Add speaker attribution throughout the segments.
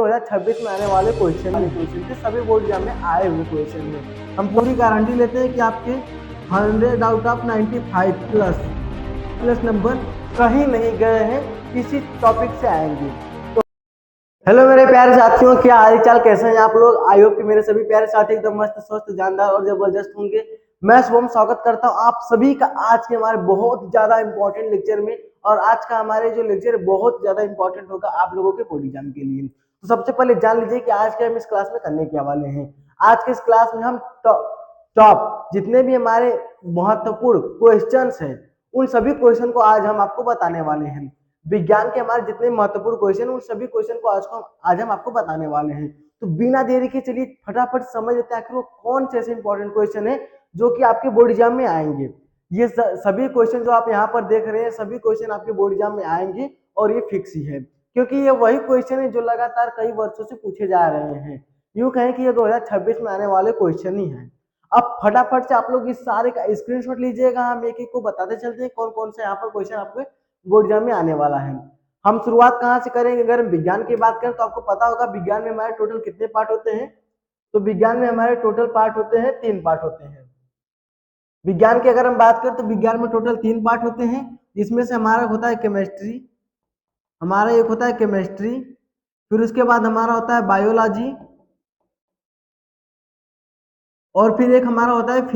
Speaker 1: 2026 में आने वाले क्वेश्चन थे, सभी बोर्ड एग्जाम में आए हुए क्वेश्चन में हम पूरी गारंटी लेते हैं कि आपके 100 आउट ऑफ 95 प्लस नंबर कहीं नहीं गए हैं, किसी टॉपिक से आएंगे। तो हेलो मेरे प्यारे साथियों, क्या हाल चाल, कैसे हैं आप लोग। आई होप कि मेरे सभी प्यारे साथी एकदम मस्त स्वस्थ जानदार और जबरदस्त होंगे। मैं शुभम स्वागत करता हूं आप सभी का आज के हमारे बहुत ज्यादा इंपॉर्टेंट लेक्चर में। और आज का हमारे जो लेक्चर बहुत ज्यादा इंपॉर्टेंट होगा आप लोगों के बोर्ड एग्जाम के लिए। तो सबसे पहले जान लीजिए कि आज के हम इस क्लास में करने के वाले हैं। आज के इस क्लास में हम टॉप जितने भी हमारे महत्वपूर्ण क्वेश्चंस हैं उन सभी क्वेश्चन को आज हम आपको बताने वाले हैं। विज्ञान के हमारे जितने महत्वपूर्ण क्वेश्चन उन सभी क्वेश्चन को आज हम आपको बताने वाले हैं। तो बिना देरी के चलिए फटाफट समझ लेते हैं आखिर वो कौन से ऐसे इंपॉर्टेंट क्वेश्चन है जो कि आपके बोर्ड एग्जाम में आएंगे। ये सभी क्वेश्चन जो आप यहाँ पर देख रहे हैं सभी क्वेश्चन आपके बोर्ड एग्जाम में आएंगे और ये फिक्स ही है, क्योंकि ये वही क्वेश्चन है जो लगातार कई वर्षों से पूछे जा रहे हैं। यूं कहें कि ये 2026 में आने वाले क्वेश्चन ही हैं। अब फटाफट से आप लोग इस सारे का स्क्रीनशॉट लीजिएगा, हम एक एक को बताते चलते हैं कौन कौन से यहाँ पर क्वेश्चन आपके बोर्ड एग्जाम में आने वाला है। हम शुरुआत कहाँ से करेंगे, अगर हम विज्ञान की बात करें तो आपको पता होगा विज्ञान में हमारे टोटल कितने पार्ट होते हैं। तो विज्ञान में हमारे टोटल पार्ट होते हैं 3 पार्ट होते हैं। विज्ञान की अगर हम बात करें तो विज्ञान में टोटल 3 पार्ट होते हैं, जिसमें से हमारा होता है केमिस्ट्री, हमारा एक होता है केमिस्ट्री, फिर उसके बाद हमारा होता है बायोलॉजी, और फिर एक हमारा होता है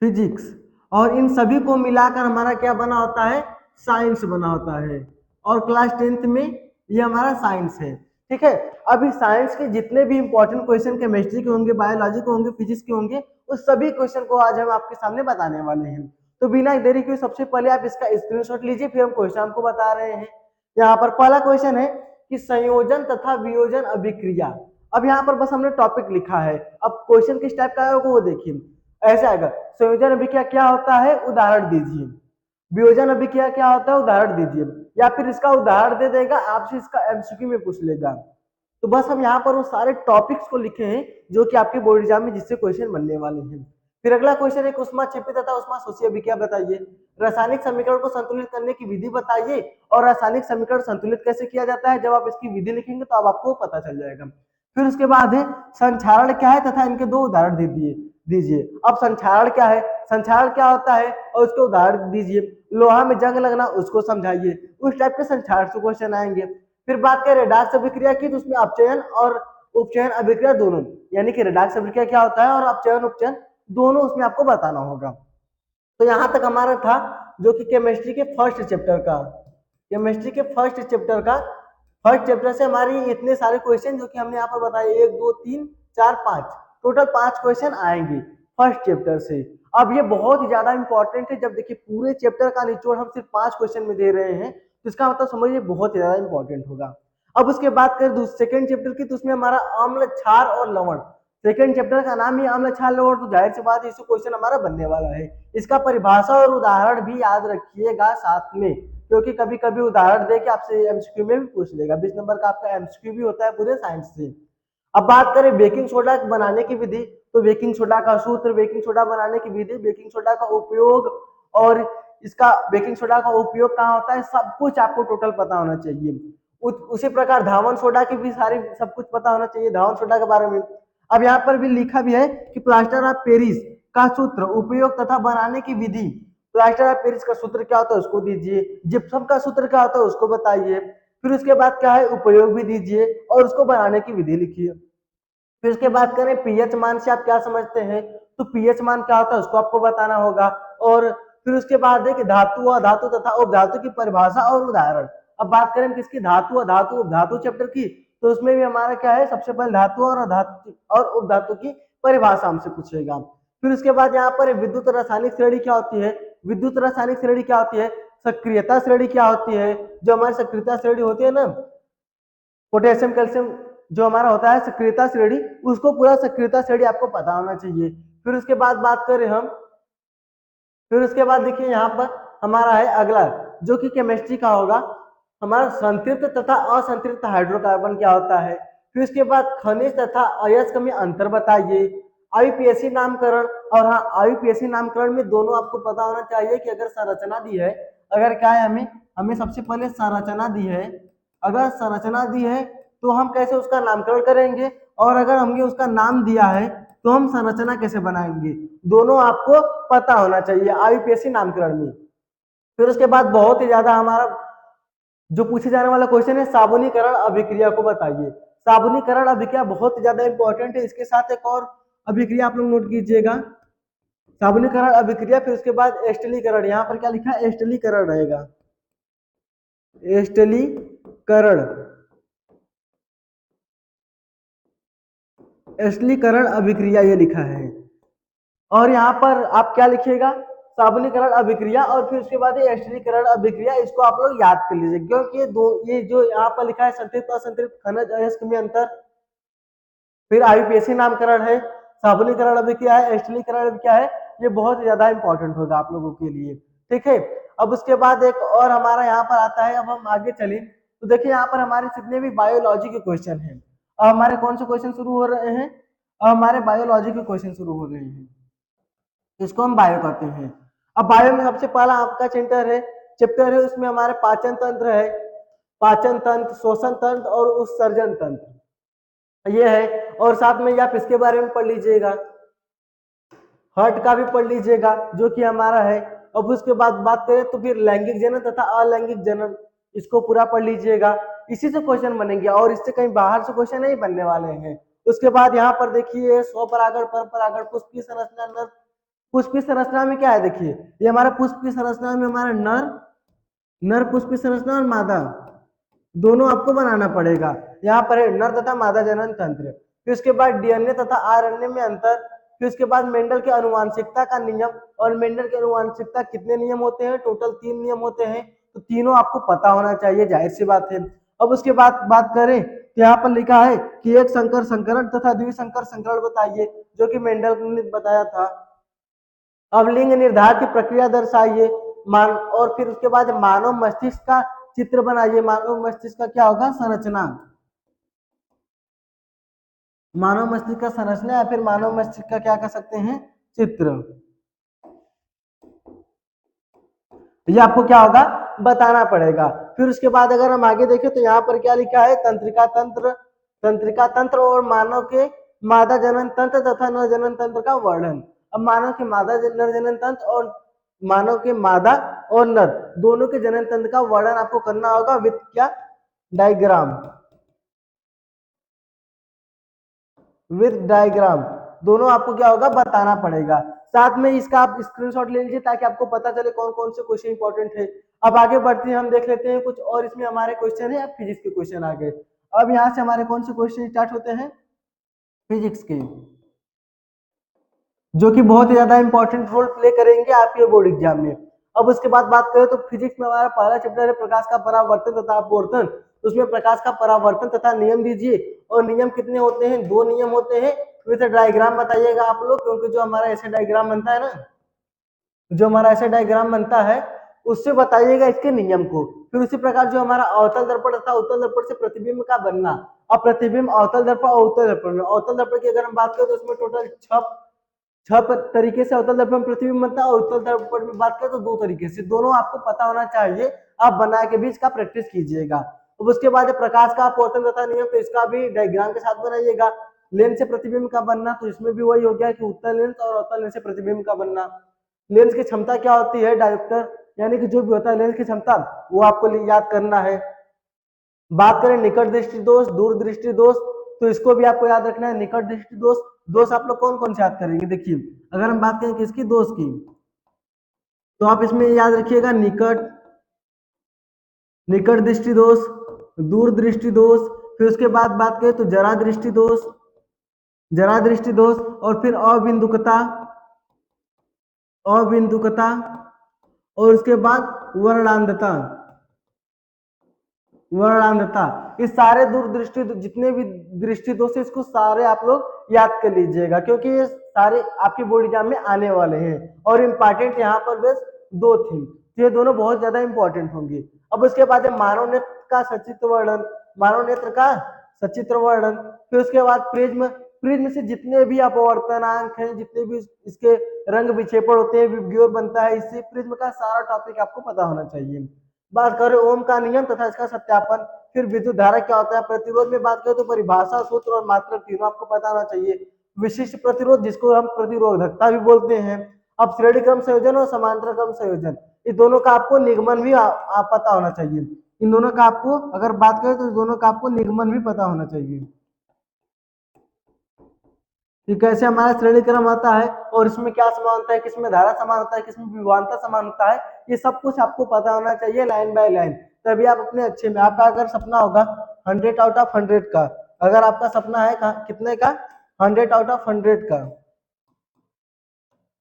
Speaker 1: फिजिक्स। और इन सभी को मिलाकर हमारा क्या बना होता है, साइंस बना होता है। और क्लास 10th में ये हमारा साइंस है। ठीक है, अब इस साइंस के जितने भी इंपॉर्टेंट क्वेश्चन केमिस्ट्री के होंगे, बायोलॉजी के होंगे, फिजिक्स के होंगे, उस सभी क्वेश्चन को आज हम आपके सामने बताने वाले हैं। तो बिना देरी के सबसे पहले आप इसका स्क्रीनशॉट लीजिए, फिर हम क्वेश्चन आपको बता रहे हैं। यहाँ पर पहला क्वेश्चन है कि संयोजन तथा वियोजन अभिक्रिया। अब यहाँ पर बस हमने टॉपिक लिखा है, अब क्वेश्चन किस टाइप का है वो देखिए। ऐसे आएगा, संयोजन अभिक्रिया क्या होता है, उदाहरण दीजिए। वियोजन अभिक्रिया क्या होता है, उदाहरण दीजिए। या फिर इसका उदाहरण दे देगा, आपसे इसका एमसीक्यू में पूछ लेगा। तो बस हम यहाँ पर वो सारे टॉपिक्स को लिखे हैं जो कि आपके बोर्ड एग्जाम में जिससे क्वेश्चन बनने वाले हैं। फिर अगला क्वेश्चन है उष्मा क्षेपी तथा उष्मा शोषी अभिक्रिया बताइए। रासायनिक समीकरण को संतुलित करने की विधि बताइए। और रासायनिक समीकरण संतुलित कैसे किया जाता है, जब आप इसकी विधि लिखेंगे तो अब आपको पता चल जाएगा। फिर उसके बाद है संक्षारण क्या है तथा इनके 2 उदाहरण दीजिए। अब संक्षारण क्या है, संक्षारण क्या होता है और उसके उदाहरण दीजिए। लोहा में जंग लगना, उसको समझाइए। उस टाइप के संक्षारण से क्वेश्चन आएंगे। फिर बात करें रेडॉक्स अभिक्रिया की, तो उसमें अपचयन और उपचयन अभिक्रिया दोनों, यानी कि रेडॉक्स अभिक्रिया क्या होता है और अपचयन उपचयन दोनों उसमें आपको बताना होगा। तो यहां तक हमारा था जो कि केमिस्ट्री के फर्स्ट चैप्टर से हमारी इतने सारे क्वेश्चन जो कि हमने यहाँ पर बताए 1 2 3 4 5, टोटल 5 क्वेश्चन आएंगे फर्स्ट चैप्टर से। अब ये बहुत ही ज्यादा इंपॉर्टेंट है, जब देखिए पूरे चैप्टर का निचोड़ हम सिर्फ 5 क्वेश्चन में दे रहे हैं तो इसका मतलब समझिए बहुत ही ज्यादा इंपॉर्टेंट होगा। अब उसके बाद करें सेकंड चैप्टर की, तो उसमें हमारा अम्ल क्षार और लवण, सेकंड चैप्टर का नाम ही अम्ल क्षार लवण, तो जाहिर सी बात है इसी क्वेश्चन हमारा बनने वाला है। इसका परिभाषा और उदाहरण भी याद रखिएगा साथ में, क्योंकि कभी कभी उदाहरण दे के आपसे एमसीक्यू में भी पूछ लेगा। 20 नंबर का आपका एमसीक्यू भी होता है पूरे साइंस से। अब बात करें बेकिंग सोडा बनाने की विधि, तो बेकिंग सोडा का सूत्र, बेकिंग सोडा बनाने की विधि, बेकिंग सोडा का उपयोग और इसका बेकिंग सोडा का उपयोग कहाँ होता है, सब कुछ आपको टोटल पता होना चाहिए। उसी प्रकार धावन सोडा की भी सारी सब कुछ पता होना चाहिए धावन सोडा के बारे में। अब यहाँ पर भी लिखा भी है कि प्लास्टर ऑफ पेरिस का सूत्र, उपयोग तथा बनाने की विधि। प्लास्टर ऑफ पेरिस का सूत्र क्या होता है उसको दीजिए, जिप्सम का सूत्र क्या होता है उसको बताइए। फिर उसके बाद क्या है, उपयोग भी दीजिए और उसको बनाने की विधि लिखिए। फिर उसके बाद करें पीएच मान से आप क्या समझते हैं, तो पीएच मान क्या होता है उसको आपको बताना होगा। और फिर उसके बाद है कि धातु, अधातु तथा उपधातु की परिभाषा और उदाहरण। अब बात करें किसकी, धातु, अधातु, उपधातु चैप्टर की, तो उसमें भी हमारा क्या है, सबसे पहले धातु और अधातु और उपधातु की परिभाषा हमसे पूछेगा। फिर उसके बाद यहाँ पर विद्युत रासायनिक श्रेणी क्या होती है, विद्युत रासायनिक श्रेणी क्या होती है, सक्रियता श्रेणी क्या होती है, जो हमारी सक्रियता श्रेणी होती है ना, पोटेशियम कैल्शियम जो हमारा होता है सक्रियता श्रेणी, उसको पूरा सक्रियता श्रेणी आपको पता होना चाहिए। फिर उसके बाद बात करें हम, फिर उसके बाद देखिए यहाँ पर हमारा है अगला जो कि केमिस्ट्री का होगा, हमारा संतृप्त तथा असंतृप्त हाइड्रोकार्बन क्या होता है। फिर उसके बाद खनिज तथा अयस्क में अंतर बताइए। आईयूपीएसी नामकरण, और हाँ आईयूपीएसी नामकरण में दोनों आपको पता होना चाहिए कि अगर संरचना दी है, अगर क्या है हमें सबसे पहले संरचना दी है, अगर संरचना दी है तो हम कैसे उसका नामकरण करेंगे, और अगर हमने उसका नाम दिया है तो हम संरचना कैसे बनाएंगे, दोनों आपको पता होना चाहिए आईयूपीएससी नामकरण में। फिर उसके बाद बहुत ही ज्यादा हमारा जो पूछे जाने वाला क्वेश्चन है, साबुनीकरण अभिक्रिया को बताइए। साबुनीकरण अभिक्रिया बहुत ही ज्यादा इंपॉर्टेंट है। इसके साथ एक और अभिक्रिया आप लोग नोट कीजिएगा, साबुनीकरण अभिक्रिया। फिर उसके बाद एस्टलीकरण, यहाँ पर क्या लिखा है, एस्टलीकरण रहेगा, एस्टलीकरण, एस्टलीकरण अभिक्रिया ये लिखा है। और यहाँ पर आप क्या लिखिएगा, साबुनीकरण अभिक्रिया, और फिर उसके बाद ये एस्टरीकरण अभिक्रिया, इसको आप लोग याद कर लीजिए, क्योंकि ये जो यहाँ पर लिखा है संतृप्त असंतृप्त खनिज अयस्क में अंतर, फिर आईयूपीएससी नामकरण है, साबुनीकरण अभिक्रिया है, एस्टरीकरण अभिक्रिया है, ये बहुत ज्यादा इंपॉर्टेंट होगा आप लोगों के लिए। ठीक है, अब उसके बाद एक और हमारा यहाँ पर आता है, अब हम आगे चले तो देखिए यहाँ पर हमारे जितने भी बायोलॉजी के क्वेश्चन हैं, अब हमारे कौन से क्वेश्चन शुरू हो रहे हैं, अब हमारे बायोलॉजी के क्वेश्चन शुरू हो रहे हैं, इसको हम बायो कहते हैं। अब बायो में सबसे पहला आपका चैप्टर है उसमें हमारे पाचन तंत्र है, पाचन तंत्र, श्वसन तंत्र और उत्सर्जन तंत्र ये है, और साथ में आप इसके बारे में पढ़ लीजिएगा, हार्ट का भी पढ़ लीजिएगा जो कि हमारा है। अब उसके बाद बात करें तो फिर लैंगिक जनन तथा अलैंगिक जनन, इसको पूरा पढ़ लीजिएगा, इसी से क्वेश्चन बनेंगे और इससे कहीं बाहर से क्वेश्चन नहीं बनने वाले हैं। उसके बाद यहाँ पर देखिए स्वपरागण, परपरागण, पुष्पीय संरचना, नर पुष्पीय संरचना में क्या है, देखिए ये हमारा पुष्पीय संरचना में हमारा नर पुष्पीय संरचना और मादा दोनों आपको बनाना पड़ेगा। यहाँ पर है नर तथा मादा जनन तंत्र, फिर उसके बाद डीएनए तथा आरएनए में अंतर, फिर उसके बाद मेंडल के अनुवांशिकता का नियम, और मेंडल के अनुवांशिकता कितने नियम होते हैं, टोटल 3 नियम होते हैं, तो तीनों आपको पता होना चाहिए, जाहिर सी बात है। अब उसके बाद बात करें तो यहाँ पर लिखा है कि एक संकर संकरण तथा द्विसंकर संकरण बताइए, जो कि मेंडल ने बताया था। अब लिंग निर्धारण की प्रक्रिया दर्शाइए, और फिर उसके बाद मानव मस्तिष्क का चित्र बनाइए, मानव मस्तिष्क का क्या होगा, संरचना, मानव मस्तिष्क का संरचना या फिर मानव मस्तिष्क का क्या कर सकते हैं, चित्र, ये आपको क्या होगा बताना पड़ेगा। फिर उसके बाद अगर हम आगे देखें तो यहाँ पर क्या लिखा है, तंत्रिका तंत्र, तंत्रिका तंत्र और मानव के मादा जनन तंत्र तथा नर जनन तंत्र का वर्णन। अब मानव के मादा नर जनन तंत्र और मानव के मादा और नर दोनों के जनन तंत्र का वर्णन आपको करना होगा विद क्या, डायग्राम, विद डायग्राम, दोनों आपको क्या होगा बताना पड़ेगा। साथ में इसका आप स्क्रीनशॉट ले लीजिए ताकि आपको पता चले कौन कौन से क्वेश्चन इंपॉर्टेंट है। अब आगे बढ़ते हैं, हम देख लेते हैं कुछ और इसमें हमारे क्वेश्चन है, अब फिजिक्स के क्वेश्चन आ गए। अब यहाँ से हमारे कौन से क्वेश्चन स्टार्ट होते हैं, फिजिक्स के, जो कि बहुत ही ज्यादा इंपॉर्टेंट रोल प्ले करेंगे आपके बोर्ड एग्जाम में। अब उसके बाद बात करें तो फिजिक्स में हमारा पहला चैप्टर है प्रकाश का परावर्तन तथा अपवर्तन, उसमें प्रकाश का परावर्तन तथा नियम दीजिए, और नियम कितने होते हैं, 2 नियम होते हैं, फिर डायग्राम बताइएगा आप लोग, क्योंकि जो हमारा ऐसे डायग्राम बनता है ना, जो हमारा ऐसे डायग्राम बनता है उससे बताइएगा इसके नियम को। फिर उसी प्रकार जो हमारा अवतल दर्पण तथा उत्तल दर्पण से प्रतिबिंब का बनना, अब प्रतिबिंब अवतल दर्पण और उत्तल दर्पण में, अवतल दर्पण की अगर हम बात करें तो उसमें टोटल 6 तरीके से अवतल दर्पण प्रतिबिंब बनता है, और उत्तल दर्पण में बात करें तो 2 तरीके से, दोनों आपको पता होना चाहिए, आप बना के भी इसका प्रैक्टिस कीजिएगा। अब उसके बाद प्रकाश का अपवर्तन तथा नियम, तो इसका भी डायग्राम के साथ बनाइएगा। लेंस से प्रतिबिंब का बनना, तो इसमें भी वही हो गया कि उत्तल लेंस और अवतल लेंस से प्रतिबिंब का बनना। लेंस की क्षमता क्या होती है, डायोप्टर, यानी कि जो भी होता है लेंस की क्षमता, वो आपको याद करना है। बात करें निकट दृष्टि दोष, दूर दृष्टि दोष, तो इसको भी आपको याद रखना है। निकट दृष्टि दोष, दोष आप लोग कौन कौन से याद करेंगे, देखिए अगर हम बात करें किसकी, दोष की, तो आप इसमें याद रखिएगा निकट दृष्टि दोष, दूर दृष्टि दोष, फिर उसके बाद बात करें तो जरा दृष्टि दोष, जरा दृष्टि दोष, और फिर अबिंदुकता, अबिंदुकता, और उसके बाद वर्णांधता, वर्णांधता, ये सारे दूरदृष्टि जितने भी दृष्टि दोष है इसको सारे आप लोग याद कर लीजिएगा, क्योंकि ये सारे आपके बोर्ड एग्जाम में आने वाले हैं, और इम्पोर्टेंट यहाँ पर बस 2 थी, ये दोनों बहुत ज्यादा इंपॉर्टेंट होंगे। अब उसके बाद है मानव नेत्र का सचित्र वर्णन, मानव नेत्र का सचित्र वर्णन, फिर उसके बाद प्रिज्म, प्रिज्म से जितने भी अपवर्तनांक हैं, जितने भी इसके रंग विक्षेपण होते हैं, विबग्योर बनता है, इससे प्रिज्म का सारा टॉपिक आपको पता होना चाहिए। बात करें ओम का नियम तथा इसका सत्यापन, फिर विद्युत धारा क्या होता है, प्रतिरोध में बात करें तो परिभाषा, सूत्र और मात्रक तीनों आपको पता होना चाहिए। विशिष्ट प्रतिरोध जिसको हम प्रतिरोधकता भी बोलते हैं। अब श्रेणी क्रम संयोजन और समांतर क्रम संयोजन, इस दोनों का आपको निगमन भी आप पता होना चाहिए। इन दोनों का आपको अगर बात करें तो इस दोनों का आपको निगमन भी पता होना चाहिए कि कैसे हमारा श्रेणी क्रम आता है और इसमें क्या समान होता है, किसमें धारा समान होता है, किसमें विभवांतर समान होता है, ये सब कुछ आपको पता होना चाहिए लाइन बाय लाइन। तभी आप अपने अच्छे में, आपका अगर सपना होगा 100 आउट ऑफ 100 का, अगर आपका सपना है कितने का, 100 आउट ऑफ 100 का,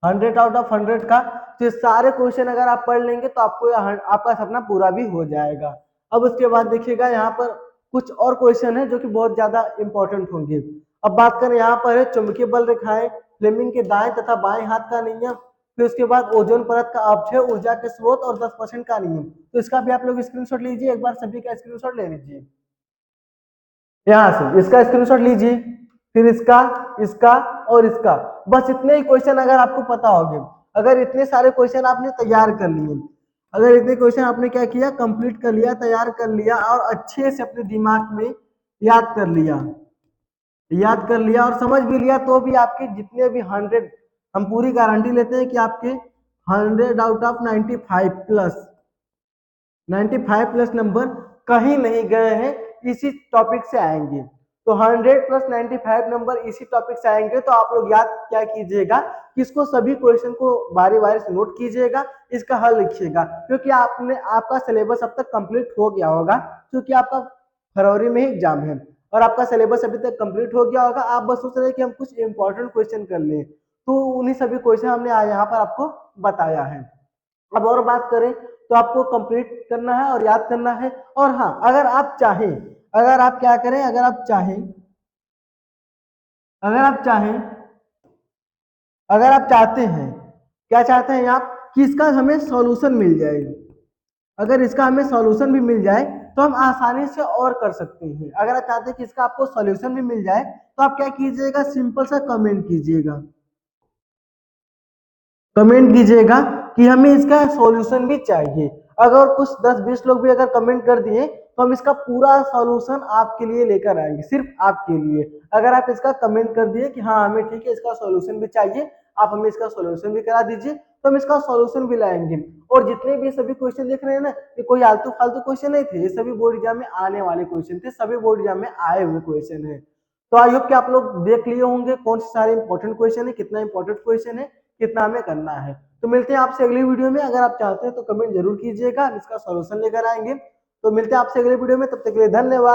Speaker 1: 100 आउट ऑफ 100 का, तो ये सारे क्वेश्चन अगर आप पढ़ लेंगे तो आपको आपका सपना पूरा भी हो जाएगा। अब उसके बाद देखिएगा यहाँ पर कुछ और क्वेश्चन है जो कि बहुत ज्यादा इंपॉर्टेंट होंगे। अब बात करें यहाँ पर है चुंबकीय बल रेखाएं, फ्लेमिंग के दाएं तथा बाएं हाथ का नियम, फिर उसके बाद ओजोन परत का अपक्षय, ऊर्जा के स्रोत और 10% का नियम। तो इसका भी आप लोग स्क्रीनशॉट लीजिए, एक बार सभी का स्क्रीनशॉट ले लीजिए, यहाँ से इसका स्क्रीनशॉट लीजिए, फिर इसका, इसका और इसका। बस इतने ही क्वेश्चन अगर आपको पता होंगे, अगर इतने सारे क्वेश्चन आपने तैयार कर लिए, अगर इतने क्वेश्चन आपने क्या किया, कंप्लीट कर लिया, तैयार कर लिया और अच्छे से अपने दिमाग में याद कर लिया, याद कर लिया और समझ भी लिया, तो भी आपके जितने भी 100, हम पूरी गारंटी लेते हैं कि आपके 100 out of 95 plus, 95 plus number कहीं नहीं गए हैं, इसी टॉपिक से आएंगे। तो 100 प्लस 95 नंबर इसी टॉपिक से आएंगे। तो आप लोग याद क्या कीजिएगा कि इसको सभी क्वेश्चन को बारी बारी से नोट कीजिएगा, इसका हल लिखिएगा, क्योंकि आपका सिलेबस अब तक कंप्लीट हो गया होगा, क्योंकि आपका फरवरी में ही एग्जाम है और आपका सिलेबस अभी तक कंप्लीट हो गया होगा। आप बस सोच रहे हैं कि हम कुछ इंपॉर्टेंट क्वेश्चन कर लें, तो उन्हीं सभी क्वेश्चन हमने यहाँ पर आपको बताया है। अब और बात करें तो आपको कंप्लीट करना है और याद करना है। और हाँ, अगर आप चाहें, अगर आप क्या करें, अगर आप चाहें, अगर आप चाहें, अगर आप चाहते हैं, क्या चाहते हैं आप कि इसका हमें सॉल्यूशन मिल जाए, अगर इसका हमें सॉल्यूशन भी मिल जाए तो हम आसानी से और कर सकते हैं। अगर आप चाहते हैं कि इसका आपको सॉल्यूशन भी मिल जाए तो आप क्या कीजिएगा, सिंपल सा कमेंट कीजिएगा, कमेंट कीजिएगा कि हमें इसका सॉल्यूशन भी चाहिए। अगर कुछ 10-20 लोग भी अगर कमेंट कर दिए तो हम इसका पूरा सॉल्यूशन आपके लिए लेकर आएंगे, सिर्फ आपके लिए। अगर आप इसका कमेंट कर दिए कि हाँ हमें ठीक है, इसका सॉल्यूशन भी चाहिए, आप हमें इसका सॉल्यूशन भी करा दीजिए, तो हम इसका सॉल्यूशन भी लाएंगे। और जितने भी सभी क्वेश्चन देख रहे हैं ना, ये कोई आलतू फालतू क्वेश्चन नहीं थे, ये सभी बोर्ड एग्जाम में आने वाले क्वेश्चन थे, सभी बोर्ड एग्जाम में आए हुए क्वेश्चन है। तो आई होप कि आप लोग देख लिए होंगे कौन से सारे इंपॉर्टेंट क्वेश्चन है, कितना इंपॉर्टेंट क्वेश्चन है, कितना हमें करना है। तो मिलते हैं आपसे अगली वीडियो में। अगर आप चाहते हैं तो कमेंट जरूर कीजिएगा, हम इसका सॉल्यूशन लेकर आएंगे। तो मिलते हैं आपसे अगली वीडियो में, तब तक के लिए धन्यवाद।